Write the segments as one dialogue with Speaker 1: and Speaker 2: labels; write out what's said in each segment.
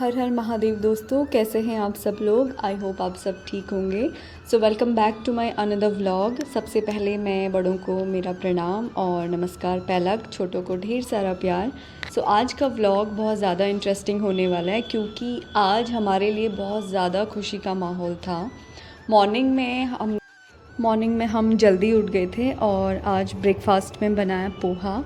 Speaker 1: हर हर महादेव दोस्तों, कैसे हैं आप सब लोग। आई होप आप सब ठीक होंगे। So welcome back to my another vlog. सबसे पहले मैं बड़ों को मेरा प्रणाम और नमस्कार पैलक, छोटों को ढेर सारा प्यार। सो आज का व्लॉग बहुत ज़्यादा इंटरेस्टिंग होने वाला है क्योंकि आज हमारे लिए बहुत ज़्यादा खुशी का माहौल था। मॉर्निंग में हम जल्दी उठ गए थे और आज ब्रेकफास्ट में बनाया पोहा।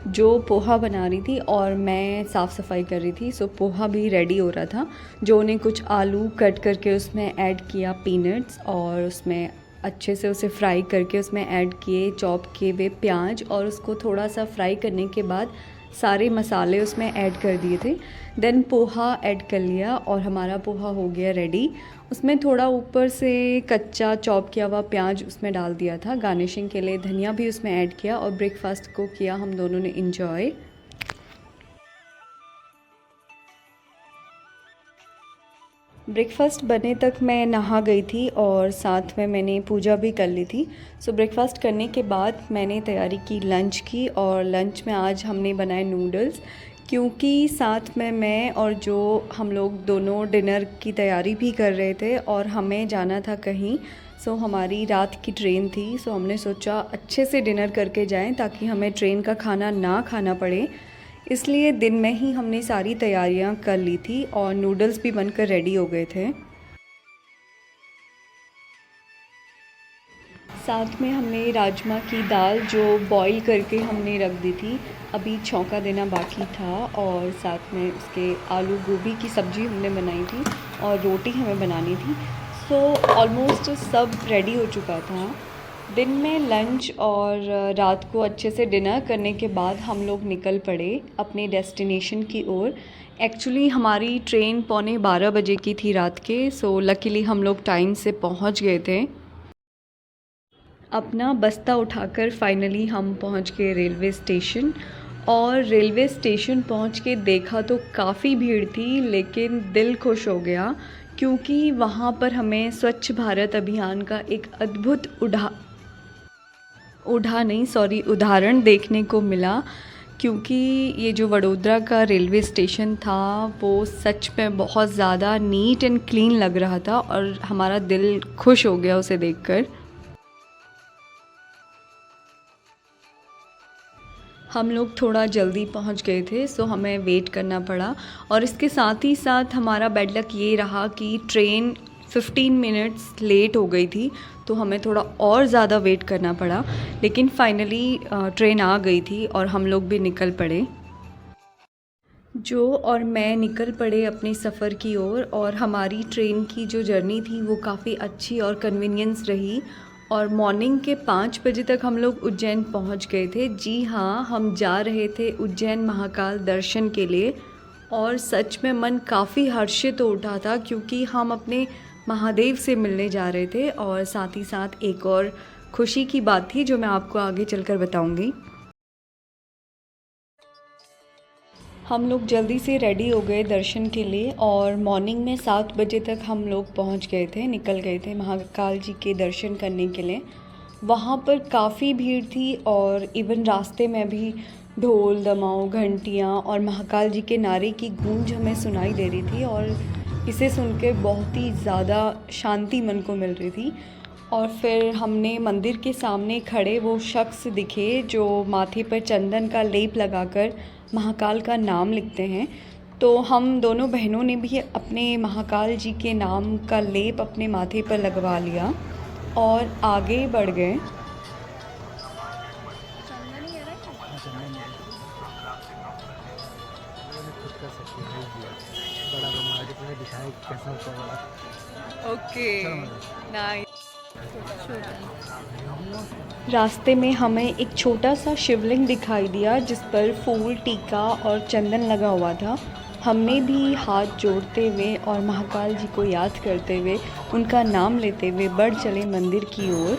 Speaker 1: जो पोहा बना रही थी और मैं साफ़ सफाई कर रही थी, सो पोहा भी रेडी हो रहा था। जो ने कुछ आलू कट करके उसमें ऐड किया, पीनट्स, और उसमें अच्छे से उसे फ्राई करके उसमें ऐड किए चॉप किए हुए प्याज, और उसको थोड़ा सा फ्राई करने के बाद सारे मसाले उसमें ऐड कर दिए थे। देन पोहा ऐड कर लिया और हमारा पोहा हो गया रेडी। उसमें थोड़ा ऊपर से कच्चा चॉप किया हुआ प्याज उसमें डाल दिया था गार्निशिंग के लिए, धनिया भी उसमें ऐड किया और ब्रेकफास्ट को किया हम दोनों ने इंजॉय। ब्रेकफास्ट बने तक मैं नहा गई थी और साथ में मैंने पूजा भी कर ली थी। सो ब्रेकफास्ट करने के बाद मैंने तैयारी की लंच की, और लंच में आज हमने बनाए नूडल्स, क्योंकि साथ में मैं और जो हम लोग दोनों डिनर की तैयारी भी कर रहे थे और हमें जाना था कहीं। सो हमारी रात की ट्रेन थी, सो हमने सोचा अच्छे से डिनर करके जाएं ताकि हमें ट्रेन का खाना ना खाना पड़े। इसलिए दिन में ही हमने सारी तैयारियां कर ली थी और नूडल्स भी बनकर रेडी हो गए थे। साथ में हमने राजमा की दाल जो बॉईल करके हमने रख दी थी, अभी छौंका देना बाकी था, और साथ में उसके आलू गोभी की सब्ज़ी हमने बनाई थी और रोटी हमें बनानी थी। सो ऑलमोस्ट सब रेडी हो चुका था। दिन में लंच और रात को अच्छे से डिनर करने के बाद हम लोग निकल पड़े अपने डेस्टिनेशन की ओर। एक्चुअली हमारी ट्रेन 11:15 बजे की थी रात के, सो लकीली हम लोग टाइम से पहुंच गए थे। अपना बस्ता उठाकर फाइनली हम पहुंच गए रेलवे स्टेशन, और रेलवे स्टेशन पहुंच के देखा तो काफ़ी भीड़ थी, लेकिन दिल खुश हो गया क्योंकि वहां पर हमें स्वच्छ भारत अभियान का एक अद्भुत उदाहरण देखने को मिला। क्योंकि ये जो वडोदरा का रेलवे स्टेशन था वो सच में बहुत ज़्यादा नीट एंड क्लीन लग रहा था और हमारा दिल खुश हो गया उसे देखकर। हम लोग थोड़ा जल्दी पहुंच गए थे, सो हमें वेट करना पड़ा, और इसके साथ ही साथ हमारा बैड लक ये रहा कि ट्रेन 15 मिनट्स लेट हो गई थी, तो हमें थोड़ा और ज़्यादा वेट करना पड़ा। लेकिन फाइनली ट्रेन आ गई थी और हम लोग भी निकल पड़े। जो और मैं निकल पड़े अपने सफ़र की ओर, और हमारी ट्रेन की जो जर्नी थी वो काफ़ी अच्छी और कन्वीनियंस रही, और मॉर्निंग के 5 बजे तक हम लोग उज्जैन पहुंच गए थे। जी हाँ, हम जा रहे थे उज्जैन महाकाल दर्शन के लिए, और सच में मन काफ़ी हर्षित हो उठा था क्योंकि हम अपने महादेव से मिलने जा रहे थे। और साथ ही साथ एक और खुशी की बात थी जो मैं आपको आगे चलकर बताऊंगी। हम लोग जल्दी से रेडी हो गए दर्शन के लिए, और मॉर्निंग में 7 बजे तक हम लोग पहुंच गए थे, निकल गए थे महाकाल जी के दर्शन करने के लिए। वहाँ पर काफ़ी भीड़ थी, और इवन रास्ते में भी ढोल दमाऊ, घंटियाँ और महाकाल जी के नारे की गूंज हमें सुनाई दे रही थी, और इसे सुन के बहुत ही ज़्यादा शांति मन को मिल रही थी। और फिर हमने मंदिर के सामने खड़े वो शख्स दिखे जो माथे पर चंदन का लेप लगाकर महाकाल का नाम लिखते हैं, तो हम दोनों बहनों ने भी अपने महाकाल जी के नाम का लेप अपने माथे पर लगवा लिया और आगे बढ़ गए। Okay, nice. रास्ते में हमें एक छोटा सा शिवलिंग दिखाई दिया जिस पर फूल, टीका और चंदन लगा हुआ था। हमने भी हाथ जोड़ते हुए और महाकाल जी को याद करते हुए, उनका नाम लेते हुए बढ़ चले मंदिर की ओर।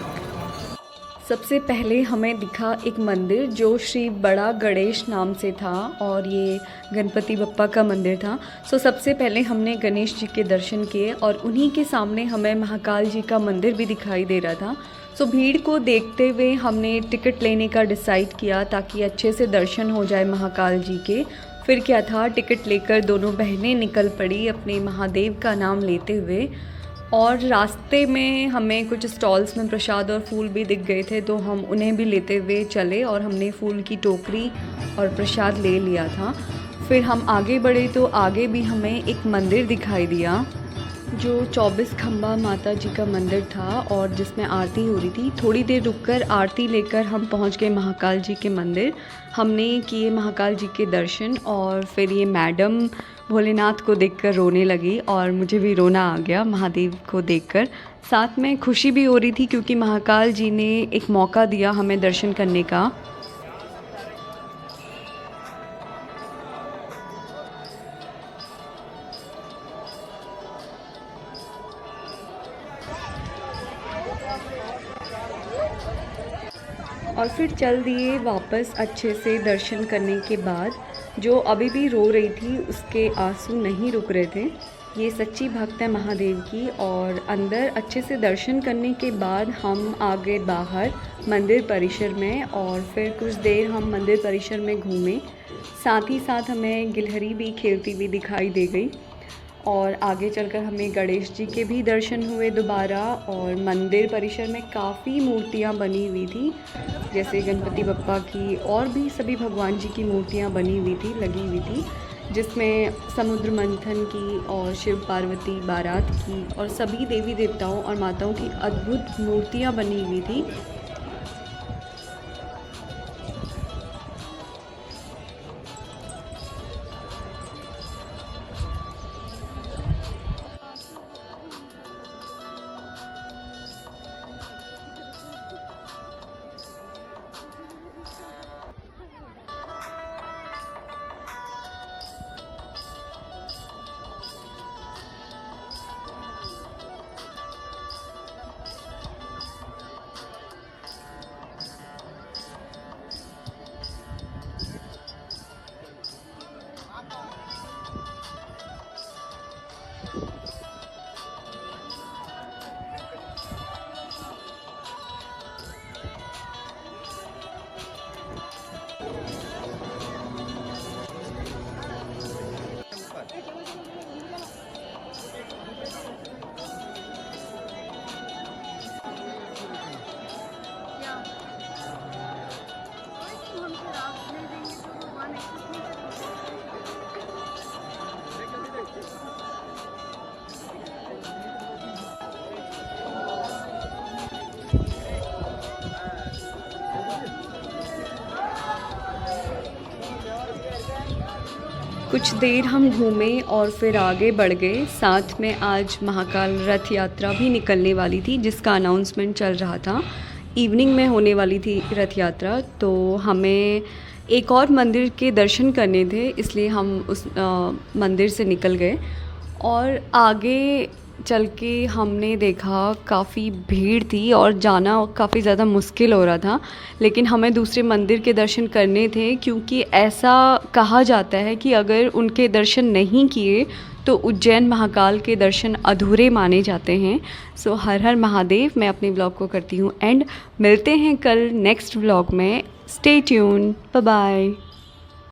Speaker 1: सबसे पहले हमें दिखा एक मंदिर जो श्री बड़ा गणेश नाम से था, और ये गणपति बप्पा का मंदिर था। सो सबसे पहले हमने गणेश जी के दर्शन किए, और उन्हीं के सामने हमें महाकाल जी का मंदिर भी दिखाई दे रहा था। सो भीड़ को देखते हुए हमने टिकट लेने का डिसाइड किया ताकि अच्छे से दर्शन हो जाए महाकाल जी के। फिर क्या था, टिकट लेकर दोनों बहनें निकल पड़ी अपने महादेव का नाम लेते हुए। और रास्ते में हमें कुछ स्टॉल्स में प्रसाद और फूल भी दिख गए थे, तो हम उन्हें भी लेते हुए चले और हमने फूल की टोकरी और प्रसाद ले लिया था। फिर हम आगे बढ़े तो आगे भी हमें एक मंदिर दिखाई दिया जो 24 खंबा माता जी का मंदिर था और जिसमें आरती हो रही थी। थोड़ी देर रुककर आरती लेकर हम पहुंच गए महाकाल जी के मंदिर। हमने किए महाकाल जी के दर्शन और फिर ये मैडम भोलेनाथ को देखकर रोने लगी और मुझे भी रोना आ गया महादेव को देखकर। साथ में खुशी भी हो रही थी क्योंकि महाकाल जी ने एक मौका दिया हमें दर्शन करने का। और फिर चल दिए वापस अच्छे से दर्शन करने के बाद। जो अभी भी रो रही थी उसके आंसू नहीं रुक रहे थे। ये सच्ची भक्त है महादेव की। और अंदर अच्छे से दर्शन करने के बाद हम आ गए बाहर मंदिर परिसर में और फिर कुछ देर हम मंदिर परिसर में घूमे। साथ ही साथ हमें गिलहरी भी खेलती हुई दिखाई दे गई। और आगे चलकर हमें गणेश जी के भी दर्शन हुए दोबारा। और मंदिर परिसर में काफ़ी मूर्तियाँ बनी हुई थी, जैसे गणपति बप्पा की और भी सभी भगवान जी की मूर्तियाँ बनी हुई थी, लगी हुई थी, जिसमें समुद्र मंथन की और शिव पार्वती बारात की और सभी देवी देवताओं और माताओं की अद्भुत मूर्तियाँ बनी हुई थी। कुछ देर हम घूमे और फिर आगे बढ़ गए। साथ में आज महाकाल रथ यात्रा भी निकलने वाली थी जिसका अनाउंसमेंट चल रहा था। इवनिंग में होने वाली थी रथ यात्रा, तो हमें एक और मंदिर के दर्शन करने थे, इसलिए हम उस मंदिर से निकल गए। और आगे चल के हमने देखा काफ़ी भीड़ थी और जाना काफ़ी ज़्यादा मुश्किल हो रहा था, लेकिन हमें दूसरे मंदिर के दर्शन करने थे क्योंकि ऐसा कहा जाता है कि अगर उनके दर्शन नहीं किए तो उज्जैन महाकाल के दर्शन अधूरे माने जाते हैं। सो हर हर महादेव। मैं अपने व्लॉग को करती हूँ एंड। मिलते हैं कल नेक्स्ट व्लॉग में। Stay tune. Bye bye.